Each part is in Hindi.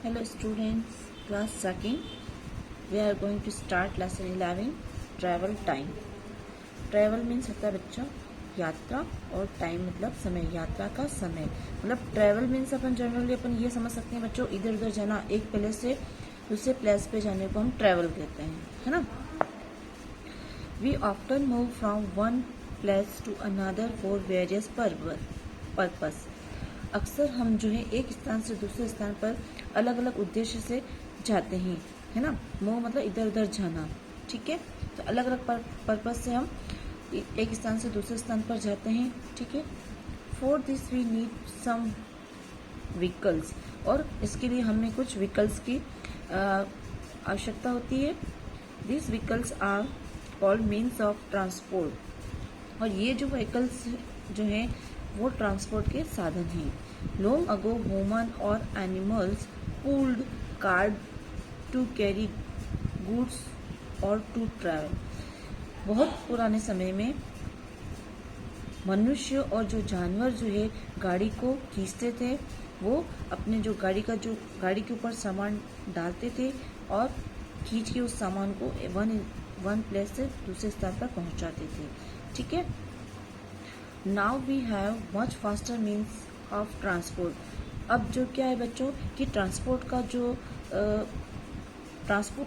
Hello students, class second. We are going to start lesson 11 travel time. Travel means होता है बच्चों यात्रा और टाइम मतलब समय, यात्रा का समय मतलब ट्रैवल मीन्स अपन जनरली अपन ये समझ सकते हैं बच्चों इधर उधर जाना, एक प्लेस से दूसरे प्लेस पे जाने को हम ट्रैवल कहते हैं, है ना। We often move from one place to another for various purpose. अक्सर हम जो है एक स्थान से दूसरे स्थान पर अलग अलग उद्देश्य से जाते हैं, है ना। मूव मतलब इधर उधर जाना, ठीक है। तो अलग अलग पर्पज से हम एक स्थान से दूसरे स्थान पर जाते हैं, ठीक है। For this we need some vehicles, और इसके लिए हमें कुछ व्हीकल्स की आवश्यकता होती है। This vehicles are called means of transport, और ये जो व्हीकल्स जो हैं वो ट्रांसपोर्ट के साधन हैं। लॉन्ग अगो वुमन और animals pulled cart to carry goods और टू ट्रैवल। बहुत पुराने समय में मनुष्य और जो जानवर जो है गाड़ी को खींचते थे, वो अपने जो गाड़ी के ऊपर सामान डालते थे और खींच के उस सामान को वन प्लेस से दूसरे स्थान पर पहुंचाते थे, ठीक है। Now we have much faster means of transport. अब जो क्या है बच्चों कि ट्रांसपोर्ट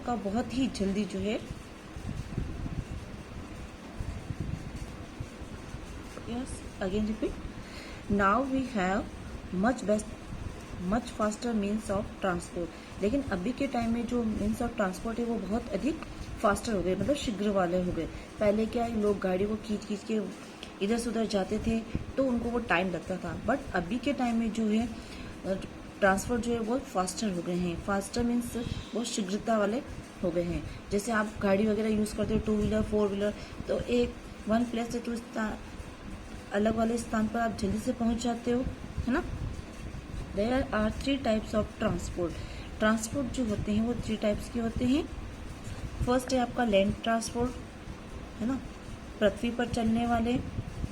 का बहुत ही जल्दी जो है yes again repeat now we have much faster means of transport. लेकिन अभी के टाइम में जो मीन्स ऑफ ट्रांसपोर्ट है वो बहुत अधिक फास्टर हो गए, मतलब शीघ्र वाले हो गए। पहले क्या है, लोग गाड़ी को खींच के इधर से उधर जाते थे तो उनको वो टाइम लगता था, बट अभी के टाइम में जो है ट्रांसपोर्ट जो है वो फास्टर हो गए हैं। फास्टर मीन्स बहुत शीघ्रता वाले हो गए हैं। जैसे आप गाड़ी वगैरह यूज़ करते हो, टू व्हीलर फोर व्हीलर, तो एक वन प्लेस से टू अलग वाले स्थान पर आप जल्दी से पहुंच जाते हो, है ना। There are 3 types of transport. Transport जो होते हैं वो 3 टाइप्स के होते हैं। फर्स्ट है आपका लैंड ट्रांसपोर्ट, है ना। पृथ्वी पर चलने वाले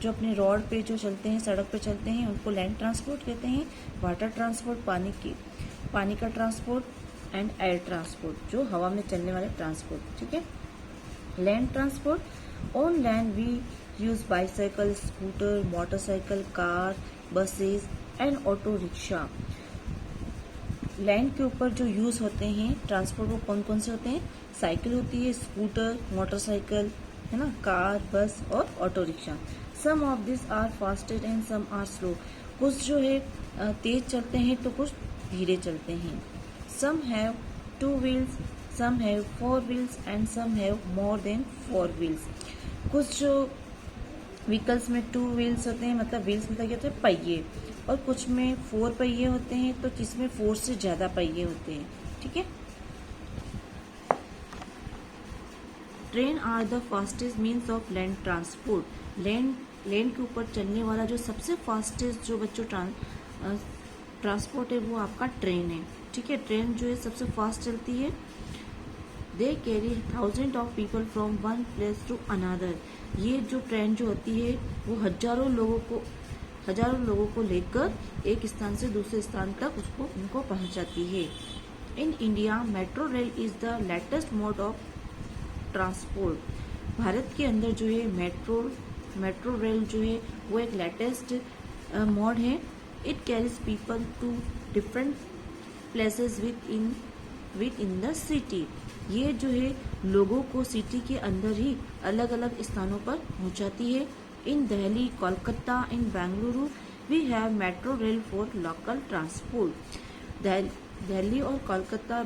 जो अपने रोड पे जो चलते हैं, सड़क पे चलते हैं, उनको लैंड ट्रांसपोर्ट कहते हैं। वाटर ट्रांसपोर्ट पानी का ट्रांसपोर्ट एंड एयर ट्रांसपोर्ट जो हवा में चलने वाले ट्रांसपोर्ट, ठीक है। Land transport on land we use bicycle, scooter, motorcycle, car, buses and auto rickshaw. Land के ऊपर जो यूज होते हैं ट्रांसपोर्ट वो कौन कौन से होते हैं? साइकिल होती है, स्कूटर, मोटरसाइकिल, है ना, कार, बस और auto rickshaw. Some of this are fast and some are slow. कुछ जो है तेज चलते हैं तो कुछ धीरे चलते हैं। Some have 2 wheels, some have 4 wheels and some have more than 4 wheels. कुछ जो व्हीकल्स में 2 व्हील्स होते हैं, मतलब व्हील्स मतलब क्या होता है? पहिए, और कुछ में 4 पहिए होते हैं, तो किसमें 4 से ज़्यादा पहिए होते हैं, ठीक है। Train are the fastest means of land transport. लैंड के ऊपर चलने वाला जो सबसे फास्टेस्ट जो बच्चों ट्रांसपोर्ट है वो आपका ट्रेन है, ठीक है। ट्रेन जो है सबसे फास्ट चलती है। They carry thousand of people from one place to another. ये जो ट्रेन जो होती है वो हजारों लोगों को लेकर एक स्थान से दूसरे स्थान तक उनको पहुंचाती है। In India metro rail is the latest mode of transport. Bharat के अंदर जो है मेट्रो रेल जो है वो एक लेटेस्ट मोड है। It carries people to different places within the city. ये जो है लोगों को सिटी के अंदर ही अलग अलग स्थानों पर पहुंचाती है। In Delhi, Kolkata, in Bengaluru we have metro rail for local transport. Delhi और कोलकाता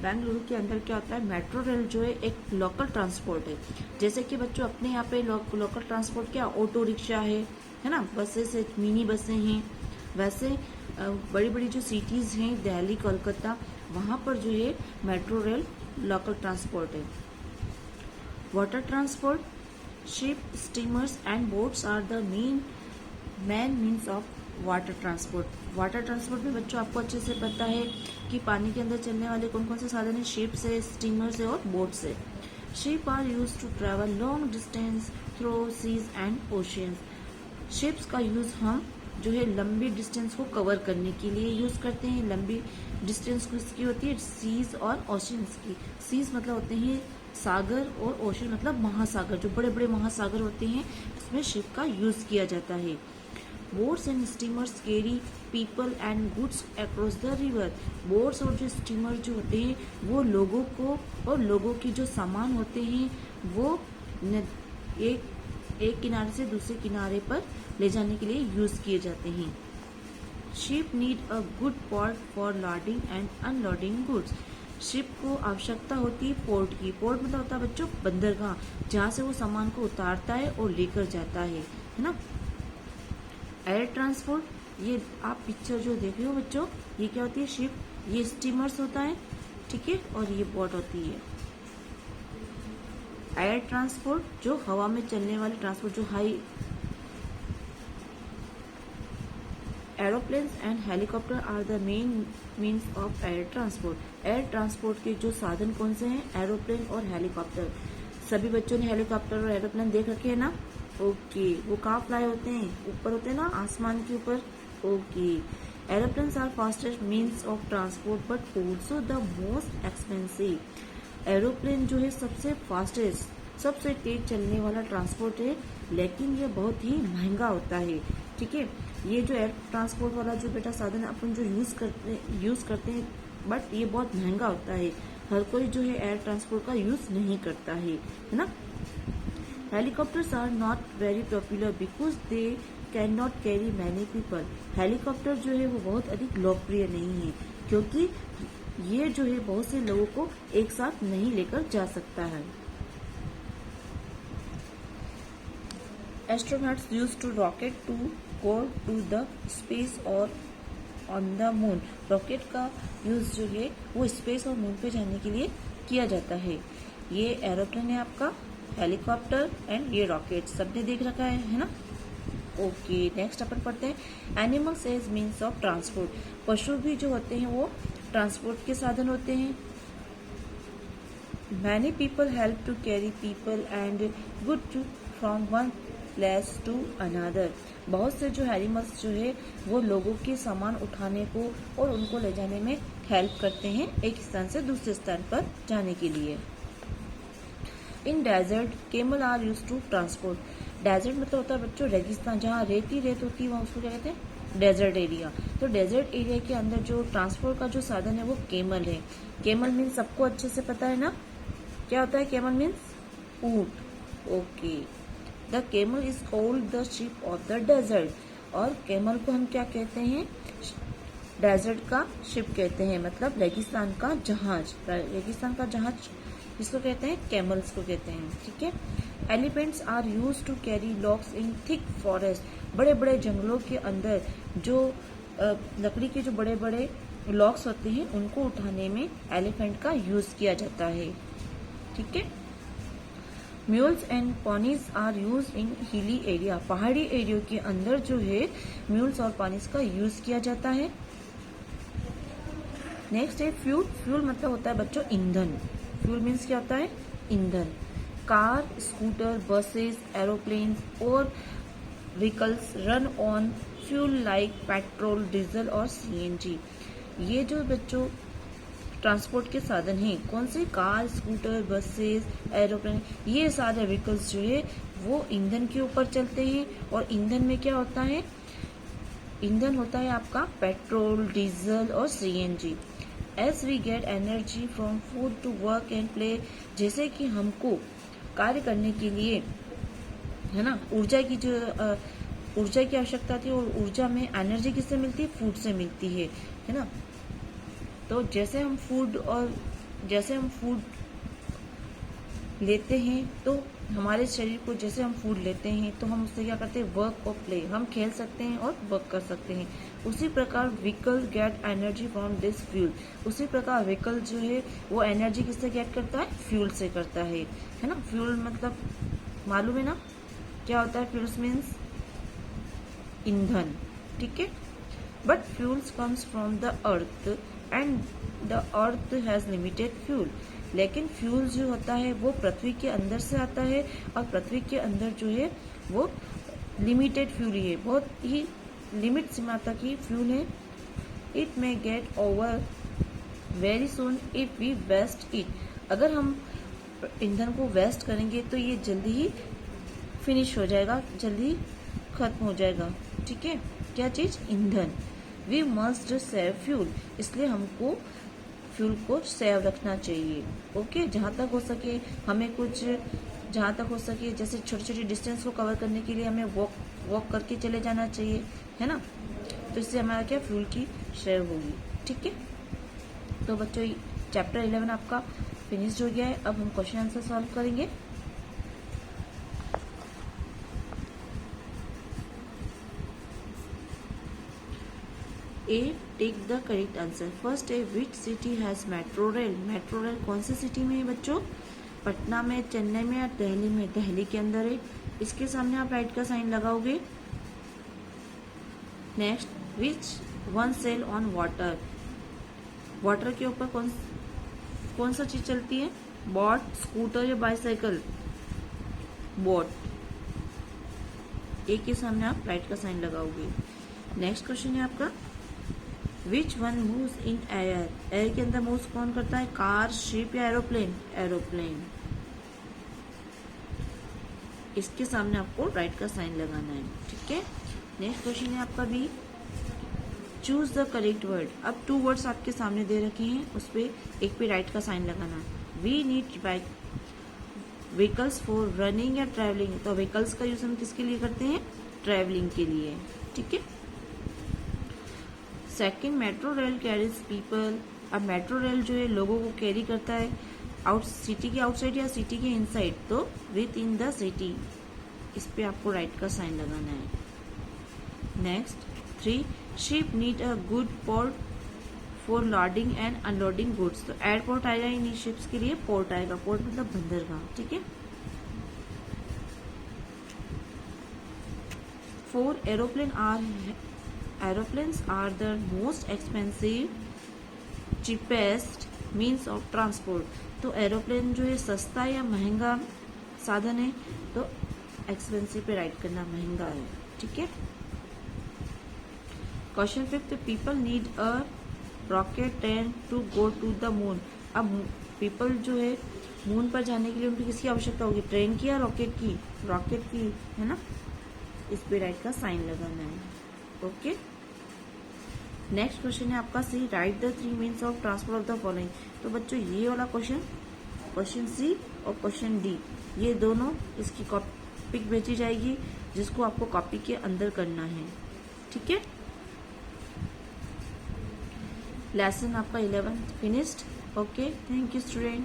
बेंगलुरु के अंदर क्या होता है, मेट्रो रेल जो है एक लोकल ट्रांसपोर्ट है। जैसे कि बच्चों अपने यहाँ पे लोकल ट्रांसपोर्ट क्या, ऑटो रिक्शा है ना, बसेस है, मिनी बसें हैं। वैसे बड़ी बड़ी जो सिटीज़ हैं दिल्ली, कोलकाता, वहाँ पर जो है मेट्रो रेल लोकल ट्रांसपोर्ट है। Water transport, ship, steamers and boats are the main means of water transport. Water transport में बच्चों आपको अच्छे से पता है कि पानी के अंदर चलने वाले कौन कौन से साधन है? शिप्स है, स्टीमर्स है और बोट्स है। Ship are use to travel long distance through seas and oceans. Ships का यूज हम जो है लंबी डिस्टेंस को कवर करने के लिए यूज करते हैं। लंबी डिस्टेंस किसकी होती है? सीज और ओशंस की। सीज मतलब होते हैं सागर और ओशन मतलब महासागर, जो बड़े बड़े महासागर होते हैं उसमें शिप का यूज किया जाता है। Boats and steamers carry people and goods across the river. Boats और जो स्टीमर जो होते हैं वो लोगों को और लोगों के जो सामान होते हैं वो एक किनारे से दूसरे किनारे पर ले जाने के लिए यूज किए जाते हैं। Ship need a good port for loading and unloading goods. Ship को आवश्यकता होती है पोर्ट की। पोर्ट मतलब होता है बच्चों बंदरगाह, जहाँ से वो सामान को उतारता है और लेकर जाता है ना। एयर ट्रांसपोर्ट, ये आप पिक्चर जो देख रहे हो बच्चों, ये क्या होती है? शिप। ये स्टीमर्स होता है, ठीक है, और ये बोट होती है। एयर ट्रांसपोर्ट जो हवा में चलने वाले ट्रांसपोर्ट, जो हाई aeroplanes and helicopter are the main means of air transport. Air transport के जो साधन कौन से हैं? एरोप्लेन और हेलीकॉप्टर। सभी बच्चों ने हेलीकॉप्टर और एरोप्लेन देख रखे हैं ना? ओके, वो कहाँ फ्लाई होते हैं? ऊपर होते हैं ना, आसमान के ऊपर। Okay, aeroplanes are fastest means of transport but also the most expensive. Aeroplane जो है सबसे फास्टेस्ट, सबसे तेज चलने वाला ट्रांसपोर्ट है, लेकिन ये बहुत ही महंगा होता है, ठीक है। ये जो एयर ट्रांसपोर्ट वाला जो बेटा साधन अपन जो यूज करते हैं बट ये बहुत महंगा होता है। हर कोई जो है एयर ट्रांसपोर्ट का यूज नहीं करता है ना। Helicopters are not very popular because they can not carry many people. Helicopter जो है वो बहुत अधिक लोकप्रिय नहीं है क्योंकि ये जो है बहुत से लोगों को एक साथ नहीं लेकर जा सकता है। Astronauts use to rocket to go to the space और ऑन द मून। रॉकेट का यूज जो है वो स्पेस और मून पे जाने के लिए किया जाता है। ये एरोप्लेन है आपका, हेलीकॉप्टर एंड ये रॉकेट, सबने देख रखा है ना। ओके, नेक्स्ट अपन पढ़ते हैं animals as means of transport. पशु भी जो होते हैं वो ट्रांसपोर्ट के साधन होते हैं। Many people help to carry people and good from one place to another. बहुत से जो एनिमल्स जो है वो लोगों के सामान उठाने को और उनको ले जाने में हेल्प करते हैं एक स्थान से दूसरे स्थान पर जाने के लिए। In desert camel are use to transport. Desert मतलब होता है बच्चों रेगिस्तान, जहाँ रेत ही रेत होती है वहाँ उसको क्या कहते हैं? Desert area. तो डेजर्ट एरिया के अंदर जो ट्रांसपोर्ट का जो साधन है वो केमल है। केमल मीन्स सबको अच्छे से पता है ना, क्या होता है केमल मीन्स? ऊंट। Okay, the camel is called the ship of the desert. और केमल को हम क्या कहते हैं? डेजर्ट का शिप कहते हैं, मतलब रेगिस्तान का जहाज। रेगिस्तान का जहाज इसको कहते हैं, कैमल्स को कहते हैं, ठीक है। Elephants are use to carry logs in thick forest. बड़े बड़े जंगलों के अंदर जो लकड़ी के जो बड़े बड़े लॉग्स होते हैं उनको उठाने में एलिफेंट का यूज किया जाता है, ठीक है। Mules and ponies are use in hilly area. पहाड़ी एरिया के अंदर जो है म्यूल्स और पॉनीज का यूज किया जाता है। नेक्स्ट है फ्यूल। फ्यूल मतलब होता है बच्चों ईंधन। फ्यूल मीन्स क्या होता है? ईंधन। कार, स्कूटर, बसेस, एरोप्लेन्स और vehicles run on fuel like petrol, diesel और सीएनजी। ये जो बच्चों ट्रांसपोर्ट के साधन हैं, कौन से? कार, स्कूटर, बसेस, एरोप्लेन, ये सारे व्हीकल्स जो है वो ईंधन के ऊपर चलते हैं। और ईंधन में क्या होता है? ईंधन होता है आपका पेट्रोल, डीजल और CNG. As we get energy from food to work and play. जैसे कि हमको कार्य करने के लिए, है ना, ऊर्जा की आवश्यकता थी, और ऊर्जा में एनर्जी किससे मिलती है? फूड से मिलती है ना। तो जैसे हम फूड लेते हैं तो हमारे शरीर को, जैसे हम फूड लेते हैं तो हम उससे क्या करते हैं? वर्क और प्ले, हम खेल सकते हैं और वर्क कर सकते हैं। उसी प्रकार vehicle gate energy from this fuel. उसी प्रकार व्हीकल जो है वो एनर्जी किससे गेट करता है? फ्यूल से करता है ना। फ्यूल मतलब मालूम है ना क्या होता है? फ्यूल्स मीन्स ईंधन, ठीक है। But fuels comes from the earth and the earth has limited fuel. लेकिन फ्यूल जो होता है वो पृथ्वी के अंदर से आता है, और पृथ्वी के अंदर जो है वो लिमिटेड फ्यूल ही है, बहुत ही लिमिट सीमा तक ही फ्यूल है। It may get over very soon if we waste it. अगर हम ईंधन को वेस्ट करेंगे तो ये जल्दी ही फिनिश हो जाएगा, जल्दी खत्म हो जाएगा। ठीक है, क्या चीज? ईंधन। वी मस्ट सेव फ्यूल, इसलिए हमको फ्यूल को सेव रखना चाहिए। ओके, जहाँ तक हो सके हमें कुछ, जहाँ तक हो सके जैसे छोटी छोटी डिस्टेंस को कवर करने के लिए हमें वॉक करके चले जाना चाहिए, है ना। तो इससे हमारा क्या, फ्यूल की सेव होगी। ठीक है, तो बच्चों चैप्टर 11 आपका फिनिश हो गया है। अब हम क्वेश्चन आंसर सॉल्व करेंगे। A, take the correct answer. First है, which city has metro rail. Metro rail कौन सी सिटी में है बच्चों? पटना में, चेन्नई में या दिल्ली में? दिल्ली के अंदर है। इसके सामने आप राइट का साइन लगाओगे। Next, which one sail on water. Water के ऊपर कौन सा चीज चलती है? बोट, स्कूटर या बाइसाइकिल? बोट। ए के सामने आप राइट का साइन लगाओगे। नेक्स्ट क्वेश्चन है आपका, which one moves in air. Air के अंदर मूव्स कौन करता है? कार, शिप या एरोप्लेन? एरोप्लेन। इसके सामने आपको राइट का साइन लगाना है। ठीक है, नेक्स्ट क्वेश्चन है आपका B, choose the correct word. अब 2 वर्ड्स आपके सामने दे रखे हैं, उस पर एक पे राइट का साइन लगाना। We need vehicles for running या ट्रैवलिंग। तो व्हीकल्स का यूज हम किसके लिए करते हैं? ट्रैवलिंग के लिए। ठीक है, second, metro rail carries people. अब मेट्रो रेल जो है लोगों को कैरी करता है आउट, सिटी के आउटसाइड या सिटी के इनसाइड? तो विद इन द सिटी। इस पे आपको राइट का साइन लगाना है। Next 3, ship need a good port for loading and unloading goods. तो एयरपोर्ट आएगा इन शिप्स के लिए, पोर्ट आएगा। पोर्ट मतलब बंदरगाह। ठीक है, 4, aeroplanes are the most expensive cheapest means of transport. तो एरोप्लेन जो है सस्ता या महंगा साधन है? तो एक्सपेंसिव पे राइट करना, महंगा है। ठीक है, question 5, people need a rocket train to go to the moon. अब पीपल जो है मून पर जाने के लिए उनकी किसकी आवश्यकता होगी? ट्रेन की या रॉकेट की? रॉकेट की, है ना। इस पे राइट का साइन लगाना है। ओके, नेक्स्ट क्वेश्चन है आपका C, write the 3 means of transfer of the following. तो बच्चों ये वाला क्वेश्चन सी और क्वेश्चन डी, ये दोनों इसकी पिक भेजी जाएगी जिसको आपको कॉपी के अंदर करना है। ठीक है, लेसन आपका 11 finished. Okay, thank you student.